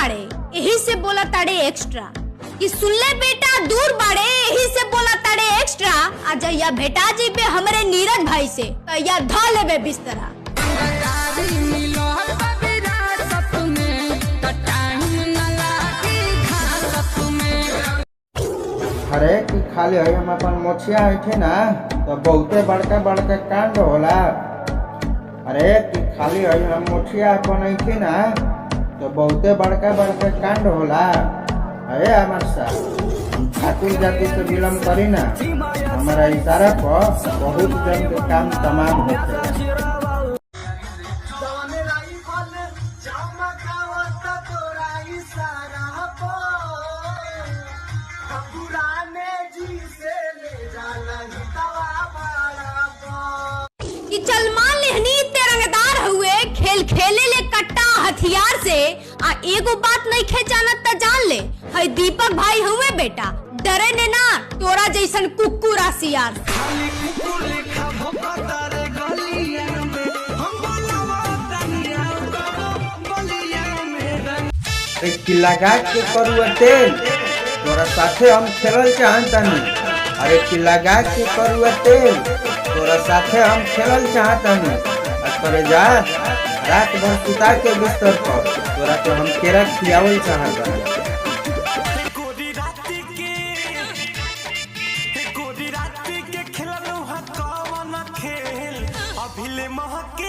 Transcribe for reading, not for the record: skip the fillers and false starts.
बाड़े यही से बोला ताड़े एक्स्ट्रा कि सुन ले बेटा दूर बाड़े यही से बोला ताड़े एक्स्ट्रा। आज या भेटा जी पे हमरे नीरज भाई से या धा लेबे बिस्तरा। अरे कि खाली है हम अपन मोछिया है ना तो बहुते बड़का बड़का कांड होला। अरे कि खाली है हम मोछिया अपन है ना तो बहुते बड़का बड़का कांड होला। अरे हमार साहब हम ठाकुर जाति से विलम्ब करी ना हमारा इशारा पर बहुत जन के काम तमाम होते। कि चल मान लेहनी तिरंगदार हुए खेल खेले ले कट्टा हथियार से आ एगो बात नहीं खे जानत त जान ले है दीपक भाई हुए बेटा डरे ने ना तोरा जैसन कुक्कुर आसियार। एक लगा के करुआ तेल तोरा साथे हम खेलल चाहतनी। अरे कि लगा के करुआ तेल तोरा साथे हम खेलल चाहतनी। करे जा रात भर सुता के बिस्तर पर तोरा तो हम केरा खियावल चाहतनी। खेल अभिले महके